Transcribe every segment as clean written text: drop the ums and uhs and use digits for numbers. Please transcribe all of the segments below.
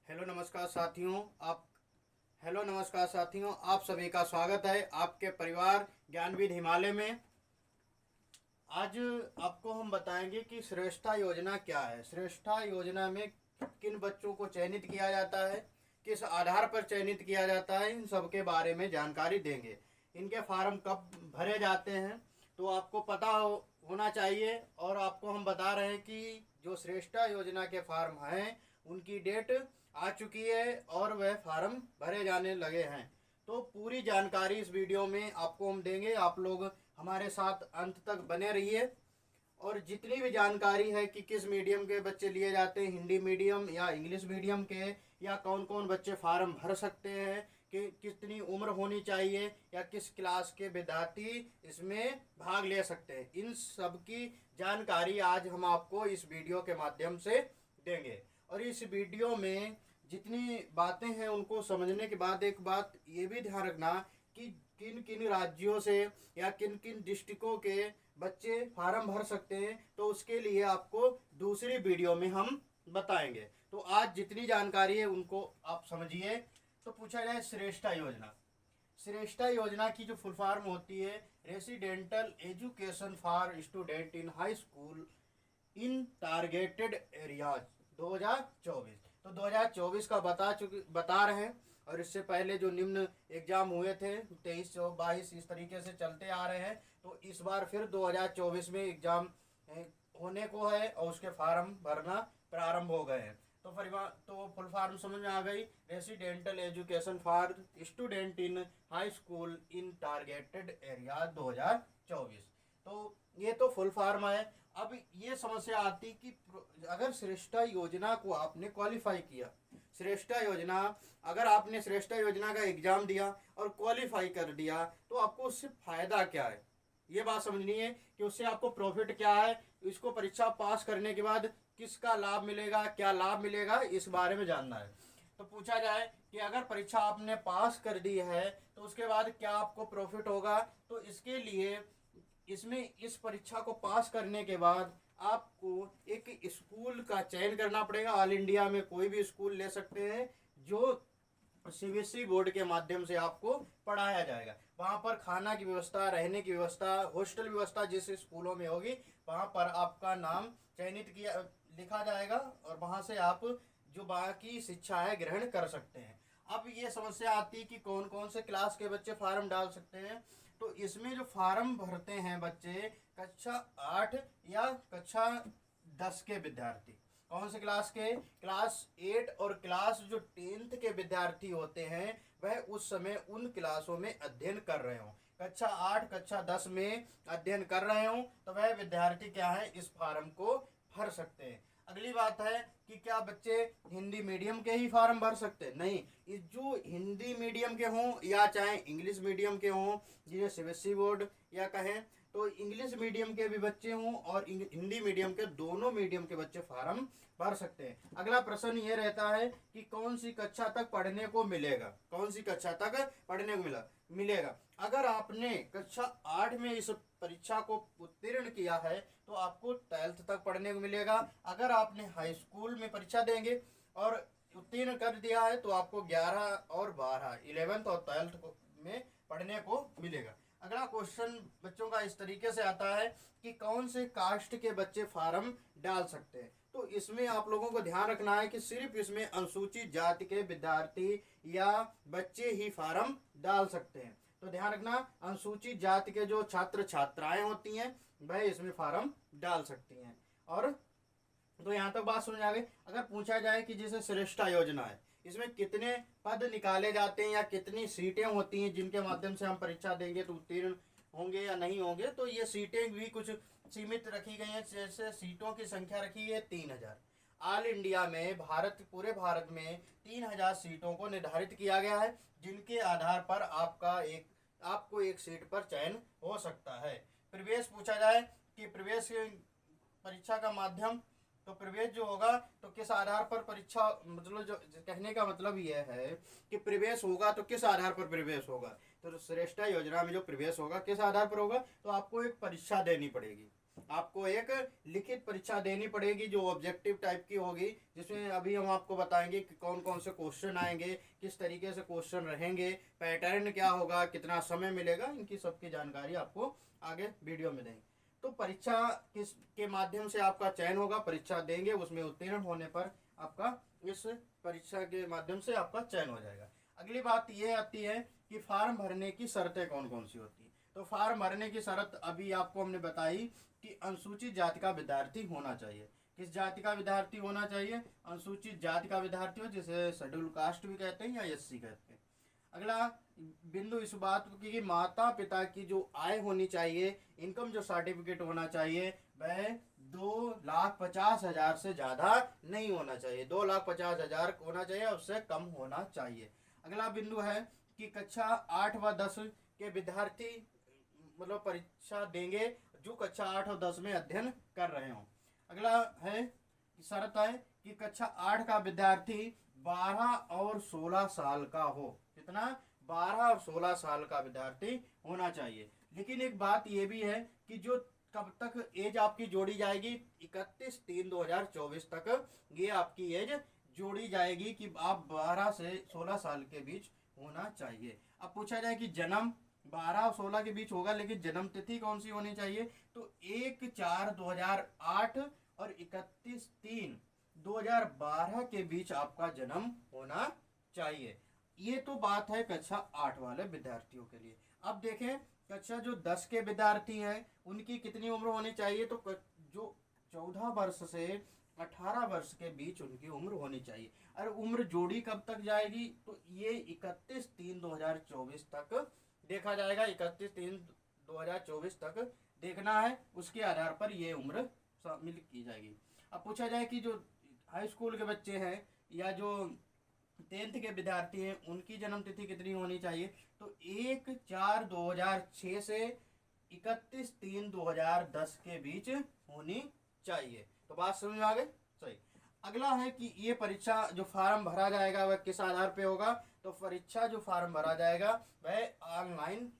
Hello नमस्कार साथियों आप हेलो नमस्कार साथियों, आप सभी का स्वागत है आपके परिवार ज्ञानविद हिमालय में। आज आपको हम बताएंगे कि श्रेष्ठता योजना क्या है। श्रेष्ठता योजना में किन बच्चों को चयनित किया जाता है, किस आधार पर चयनित किया जाता है, इन सब के बारे में जानकारी देंगे। इनके फॉर्म कब भरे जाते हैं तो आपको पता होना चाहिए। और आपको हम बता रहे हैं कि जो श्रेष्ठता योजना के फॉर्म हैं उनकी डेट आ चुकी है और वह फॉर्म भरे जाने लगे हैं। तो पूरी जानकारी इस वीडियो में आपको हम देंगे, आप लोग हमारे साथ अंत तक बने रहिए। और जितनी भी जानकारी है कि किस मीडियम के बच्चे लिए जाते हैं, हिंदी मीडियम या इंग्लिश मीडियम के, या कौन कौन बच्चे फार्म भर सकते हैं, कि कितनी उम्र होनी चाहिए, या किस क्लास के विद्यार्थी इसमें भाग ले सकते हैं, इन सब की जानकारी आज हम आपको इस वीडियो के माध्यम से देंगे। और इस वीडियो में जितनी बातें हैं उनको समझने के बाद एक बात ये भी ध्यान रखना कि किन किन राज्यों से या किन किन डिस्ट्रिक्टों के बच्चे फार्म भर सकते हैं, तो उसके लिए आपको दूसरी वीडियो में हम बताएंगे। तो आज जितनी जानकारी है उनको आप समझिए। तो पूछा जाए श्रेष्ठता योजना। श्रेष्ठता योजना की जो फुल फॉर्म होती है residential education for student in high school in targeted areas 2024। तो 2024 का बता रहे हैं। और इससे पहले जो निम्न एग्जाम हुए थे 23 और 22 इस तरीके से चलते आ रहे हैं। तो इस बार फिर 2024 में एग्जाम होने को है और उसके फॉर्म भरना प्रारंभ हो गए हैं। तो फुल फॉर्म समझ में आ गई। Residential education for student in high school in targeted area 2024। तो ये तो फुल फॉर्म है। अब ये समस्या आती कि अगर श्रेष्ठता योजना को आपने क्वालिफाई किया, श्रेष्ठता योजना अगर आपने श्रेष्ठता योजना का एग्जाम दिया और क्वालिफाई कर दिया तो आपको उससे फायदा क्या है, ये बात समझनी है कि उससे आपको प्रॉफिट क्या है। इसको परीक्षा पास करने के बाद किसका लाभ मिलेगा, क्या लाभ मिलेगा, इस बारे में जानना है। तो पूछा जाए कि अगर परीक्षा आपने पास कर दी है तो उसके बाद क्या आपको प्रॉफिट होगा। तो इसके लिए इसमें इस परीक्षा को पास करने के बाद आपको एक स्कूल का चयन करना पड़ेगा। ऑल इंडिया में कोई भी स्कूल ले सकते हैं जो सीबीएसई बोर्ड के माध्यम से आपको पढ़ाया जाएगा। वहाँ पर खाना की व्यवस्था, रहने की व्यवस्था, हॉस्टल व्यवस्था जिस स्कूलों में होगी वहाँ पर आपका नाम चयनित किया लिखा जाएगा और वहाँ से आप जो बाकी शिक्षा है ग्रहण कर सकते हैं। अब ये समस्या आती है कि कौन कौन से क्लास के बच्चे फार्म डाल सकते हैं। तो इसमें जो फार्म भरते हैं बच्चे कक्षा 8 या कक्षा 10 के विद्यार्थी। कौन से क्लास के? क्लास 8 और क्लास जो 10th के विद्यार्थी होते हैं वह उस समय उन क्लासों में अध्ययन कर रहे हों, कक्षा 8 कक्षा 10 में अध्ययन कर रहे हों, तो वह विद्यार्थी क्या है, इस फार्म को भर सकते हैं। अगली बात है कि क्या बच्चे हिंदी मीडियम के ही फार्म भर सकते हैं? नहीं, इस जो हिंदी मीडियम के हों या चाहे इंग्लिश मीडियम के हों, जिन्हें सीबीएसई बोर्ड या कहें, तो इंग्लिश मीडियम के भी बच्चे हों और हिंदी मीडियम के, दोनों मीडियम के बच्चे फार्म भर सकते हैं। अगला प्रश्न ये रहता है कि कौन सी कक्षा तक पढ़ने को मिलेगा, कौन सी कक्षा तक पढ़ने को मिलेगा। अगर आपने कक्षा 8 में इस परीक्षा को उत्तीर्ण किया है तो आपको 12th तक पढ़ने को मिलेगा। अगर आपने हाई स्कूल में परीक्षा देंगे और उत्तीर्ण कर दिया है तो आपको 11 और 12 11th और 12th में पढ़ने को मिलेगा। अगला क्वेश्चन बच्चों का इस तरीके से आता है कि कौन से कास्ट के बच्चे फार्म डाल सकते हैं। तो इसमें आप लोगों को ध्यान रखना है कि सिर्फ इसमें अनुसूचित जाति के विद्यार्थी या बच्चे ही फार्म डाल सकते हैं। तो ध्यान रखना, अनुसूचित जाति के जो छात्र छात्राएं होती हैं वह इसमें फार्म डाल सकती हैं। और तो यहाँ तक बात समझ आ गई। अगर पूछा जाए कि जैसे श्रेष्ठता योजना है, इसमें कितने पद निकाले जाते हैं या कितनी सीटें होती हैं जिनके माध्यम से हम परीक्षा देंगे तो उत्तीर्ण होंगे या नहीं होंगे, तो ये सीटें भी कुछ सीमित रखी गई हैं। जैसे सीटों की संख्या रखी है 3000। ऑल इंडिया में पूरे भारत में 3000 सीटों को निर्धारित किया गया है, जिनके आधार पर आपको एक सीट पर चयन हो सकता है। प्रवेश पूछा जाए कि प्रवेश परीक्षा का माध्यम, तो प्रवेश जो होगा तो किस आधार पर परीक्षा, मतलब जो कहने का मतलब यह है कि प्रवेश होगा तो किस आधार पर प्रवेश होगा। तो श्रेष्ठता योजना में जो प्रवेश होगा किस आधार पर होगा, तो आपको एक परीक्षा देनी पड़ेगी। आपको एक लिखित परीक्षा देनी पड़ेगी जो ऑब्जेक्टिव टाइप की होगी, जिसमें अभी हम आपको बताएंगे कि कौन कौन से क्वेश्चन आएंगे, किस तरीके से क्वेश्चन रहेंगे, पैटर्न क्या होगा, कितना समय मिलेगा, इनकी सबकी जानकारी आपको आगे वीडियो में देंगे। तो परीक्षा किस के माध्यम से आपका चयन होगा, परीक्षा देंगे, उसमें उत्तीर्ण होने पर आपका इस परीक्षा के माध्यम से आपका चयन हो जाएगा। अगली बात ये आती है कि फार्म भरने की शर्तें कौन कौन सी होती है। तो फार्म भरने की शर्त अभी आपको हमने बताई कि अनुसूचित जाति का विद्यार्थी होना चाहिए। किस जाति का विद्यार्थी होना चाहिए? अनुसूचित जाति का विद्यार्थी हो, जिसे शेड्यूल कास्ट भी कहते हैं या एससी कहते हैं। अगला बिंदु इस बात की कि माता पिता की जो आय होनी चाहिए, इनकम जो सर्टिफिकेट होना चाहिए, वह 2,50,000 से ज़्यादा नहीं होना चाहिए। 2,50,000 होना चाहिए, उससे कम होना चाहिए। अगला बिंदु है कि कक्षा 8 व 10 के विद्यार्थी मतलब परीक्षा देंगे जो कक्षा 8 और 10 में अध्ययन कर रहे हों। अगला है शर्त है कि कक्षा 8 का विद्यार्थी 12 और 16 साल का हो। कितना? 12 और 16 साल का विद्यार्थी होना चाहिए। लेकिन एक बात यह भी है कि जो कब तक एज आपकी जोड़ी जाएगी, 31/3/2024 तक ये आपकी एज जोड़ी जाएगी कि आप 12 से 16 साल के बीच होना चाहिए। अब पूछा जाए कि जन्म 12 और 16 के बीच होगा, लेकिन जन्म तिथि कौन सी होनी चाहिए? तो 1/4/2008 और 31/3/2012 के बीच आपका जन्म होना चाहिए। ये तो बात है कक्षा 8 वाले विद्यार्थियों के लिए। अब देखें कक्षा जो 10 के विद्यार्थी हैं उनकी कितनी उम्र होनी चाहिए? तो जो 14 वर्ष से 18 वर्ष के बीच उनकी उम्र होनी चाहिए। और उम्र जोड़ी कब तक जाएगी? तो ये 31/3/2024 तक देखा जाएगा। 31/3/2024 तक देखना है, उसके आधार पर ये उम्र शामिल की जाएगी। अब पूछा जाए कि जो हाई स्कूल के बच्चे हैं या जो 10th के विद्यार्थी हैं उनकी जन्म तिथि कितनी होनी चाहिए? तो 1/4/2006 से 31/3/2010 के बीच होनी चाहिए। तो बात समझ में आ गई? सही। अगला है कि ये परीक्षा जो फार्म भरा जाएगा वह किस आधार पे होगा? तो परीक्षा जो फार्म भरा जाएगा वह ऑनलाइन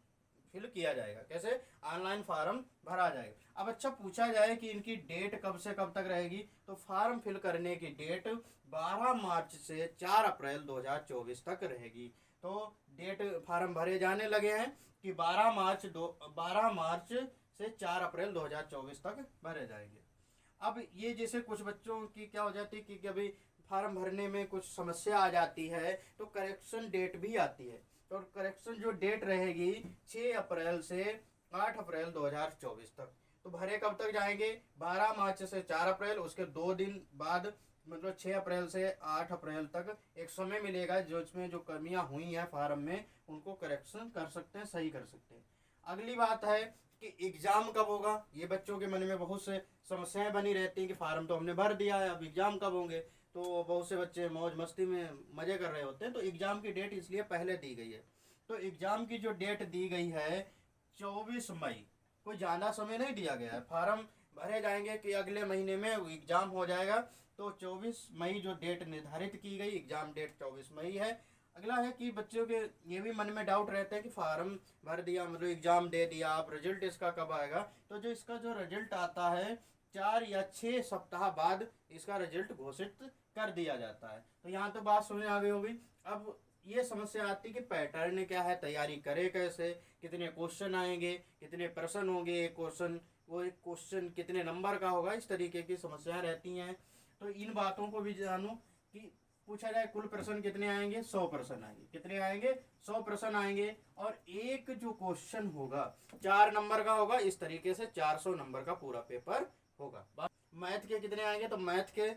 फिल किया जाएगा। कैसे? ऑनलाइन फार्म भरा जाएगा। अब अच्छा पूछा जाए कि इनकी डेट कब से कब तक रहेगी? तो फार्म फिल करने की डेट 12 मार्च से 4 अप्रैल 2024 तक रहेगी। तो डेट फार्म भरे जाने लगे हैं कि 12 मार्च से 4 अप्रैल 2024 तक भरे जाएंगे। अब ये जैसे कुछ बच्चों की क्या हो जाती है कि कभी फार्म भरने में कुछ समस्या आ जाती है तो करेक्शन डेट भी आती है। तो करेक्शन जो डेट रहेगी 6 अप्रैल से 8 अप्रैल 2024 तक। तो भरे कब तक जाएंगे? 12 मार्च से 4 अप्रैल, उसके 2 दिन बाद मतलब 6 अप्रैल से 8 अप्रैल तक एक समय मिलेगा जो इसमें जो कमियां हुई हैं फार्म में उनको करेक्शन कर सकते हैं, सही कर सकते हैं। अगली बात है कि एग्ज़ाम कब होगा? ये बच्चों के मन में बहुत से समस्याएं बनी रहती हैं कि फार्म तो हमने भर दिया है, अब एग्ज़ाम कब होंगे? तो बहुत से बच्चे मौज मस्ती में मज़े कर रहे होते हैं। तो एग्ज़ाम की डेट इसलिए पहले दी गई है। तो एग्ज़ाम की जो डेट दी गई है 24 मई, कोई ज़्यादा समय नहीं दिया गया है। फार्म भरे जाएंगे कि अगले महीने में एग्ज़ाम हो जाएगा। तो 24 मई जो डेट निर्धारित की गई, एग्ज़ाम डेट 24 मई है। अगला है कि बच्चों के ये भी मन में डाउट रहता है कि फार्म भर दिया मतलब एग्ज़ाम दे दिया, आप रिजल्ट इसका कब आएगा? तो जो इसका जो रिजल्ट आता है 4 या 6 सप्ताह बाद इसका रिजल्ट घोषित कर दिया जाता है। तो यहाँ तो बात समझ आ गई होगी। अब ये समस्या आती है कि पैटर्न क्या है, तैयारी करे कैसे, कितने क्वेश्चन आएंगे, कितने प्रश्न होंगे, एक क्वेश्चन कितने नंबर का होगा, इस तरीके की समस्याएं रहती हैं। तो इन बातों को भी जानो कि पूछा जाए कुल प्रश्न कितने आएंगे? 100 प्रश्न आएंगे। कितने आएंगे? 100 प्रश्न आएंगे। और एक जो क्वेश्चन होगा 4 नंबर का होगा। इस तरीके से 400 नंबर का पूरा पेपर होगा। मैथ के कितने आएंगे? तो मैथ के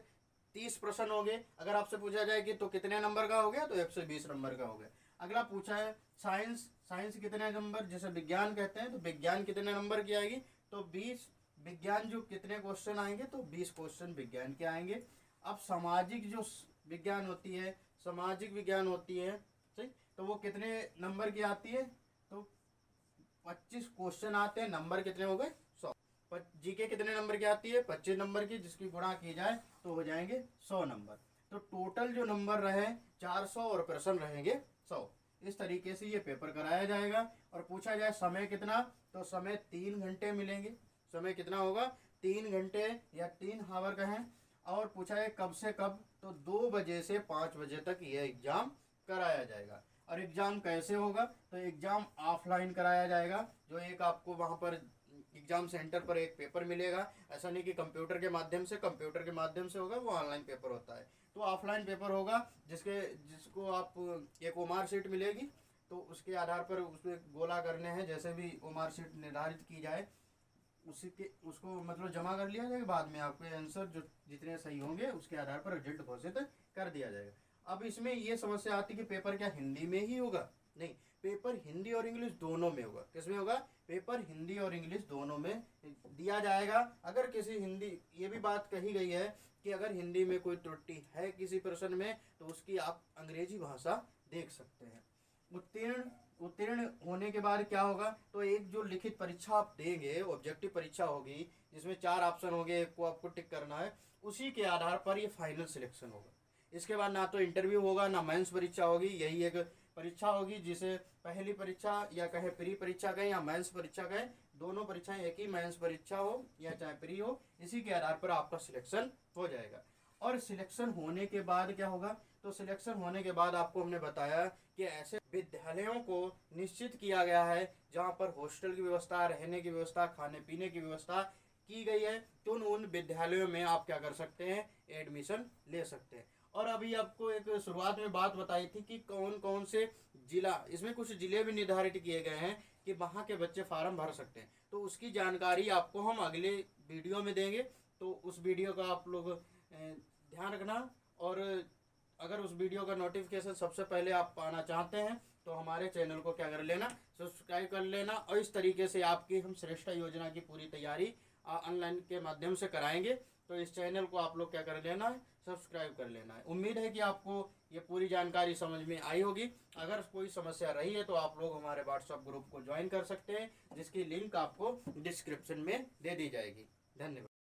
30 प्रश्न होंगे। अगर आपसे पूछा जाए कि तो कितने नंबर का हो गया? तो 120 नंबर का हो गया। अगला पूछा है साइंस कितने नंबर, जैसे विज्ञान कहते हैं, तो विज्ञान कितने नंबर की आएगी? तो 20 विज्ञान जो कितने क्वेश्चन आएंगे? तो 20 क्वेश्चन विज्ञान के आएंगे। अब सामाजिक जो विज्ञान होती है, सामाजिक विज्ञान होती है, सही, तो वो कितने नंबर की आती है? तो 25 क्वेश्चन आते हैं। नंबर कितने हो गए? 100। जीके कितने नंबर की आती है? 25 नंबर की, जिसकी गुणा की जाए तो हो जाएंगे 100 नंबर। तो टोटल जो नंबर रहे 400 और प्रश्न रहेंगे 100। इस तरीके से ये पेपर कराया जाएगा। और पूछा जाए समय कितना, तो समय 3 घंटे मिलेंगे। समय कितना होगा, 3 घंटे या 3 आवर का है। और पूछा है कब से कब, तो 2 बजे से 5 बजे तक यह एग्ज़ाम कराया जाएगा। और एग्ज़ाम कैसे होगा, तो एग्ज़ाम ऑफलाइन कराया जाएगा। जो एक आपको वहाँ पर एग्ज़ाम सेंटर पर एक पेपर मिलेगा, ऐसा नहीं कि कंप्यूटर के माध्यम से होगा, वो ऑनलाइन पेपर होता है। तो ऑफलाइन पेपर होगा जिसको आप एक ओमार शीट मिलेगी, तो उसके आधार पर उसमें गोला करने हैं, जैसे भी ओमार शीट निर्धारित की जाए उसको मतलब जमा कर लिया जाएगा। बाद में आपके आंसर जो जितने सही होंगे उसके आधार पर रिजल्ट घोषित कर दिया जाएगा। अब इसमें ये समस्या आती है कि पेपर क्या हिंदी में ही होगा, नहीं, पेपर हिंदी और इंग्लिश दोनों में होगा। किसमें होगा, पेपर हिंदी और इंग्लिश दोनों में दिया जाएगा। अगर किसी हिंदी, ये भी बात कही गई है कि अगर हिंदी में कोई त्रुटि है किसी प्रश्न में, तो उसकी आप अंग्रेजी भाषा देख सकते हैं। उत्तीर्ण होने के बाद क्या होगा, तो एक जो लिखित परीक्षा आप देंगे, ऑब्जेक्टिव परीक्षा होगी, जिसमें 4 ऑप्शन होंगे, एक को आपको टिक करना है, उसी के आधार पर ये फाइनल सिलेक्शन होगा। इसके बाद ना तो इंटरव्यू होगा ना मेंस परीक्षा होगी, यही एक परीक्षा होगी जिसे पहली परीक्षा या कहे प्री परीक्षा कहें या मेंस परीक्षा कहें, दोनों परीक्षाएं एक ही, मेंस परीक्षा हो या चाहे प्री हो, इसी के आधार पर आपका सिलेक्शन हो जाएगा। और सिलेक्शन होने के बाद क्या होगा, तो सिलेक्शन होने के बाद आपको हमने बताया कि ऐसे विद्यालयों को निश्चित किया गया है जहाँ पर हॉस्टल की व्यवस्था, रहने की व्यवस्था, खाने पीने की व्यवस्था की गई है, तो उन विद्यालयों में आप क्या कर सकते हैं, एडमिशन ले सकते हैं। और अभी आपको एक शुरुआत में बात बताई थी कि कौन कौन से जिला, इसमें कुछ जिले भी निर्धारित किए गए हैं कि वहाँ के बच्चे फार्म भर सकते हैं, तो उसकी जानकारी आपको हम अगले वीडियो में देंगे। तो उस वीडियो का आप लोग ध्यान रखना। और अगर उस वीडियो का नोटिफिकेशन सबसे पहले आप पाना चाहते हैं तो हमारे चैनल को क्या कर लेना, सब्सक्राइब कर लेना। और इस तरीके से आपकी हम श्रेष्ठ योजना की पूरी तैयारी ऑनलाइन के माध्यम से कराएंगे। तो इस चैनल को आप लोग क्या कर लेना है, सब्सक्राइब कर लेना है। उम्मीद है कि आपको ये पूरी जानकारी समझ में आई होगी। अगर कोई समस्या रही है तो आप लोग हमारे व्हाट्सएप ग्रुप को ज्वाइन कर सकते हैं, जिसकी लिंक आपको डिस्क्रिप्शन में दे दी जाएगी। धन्यवाद।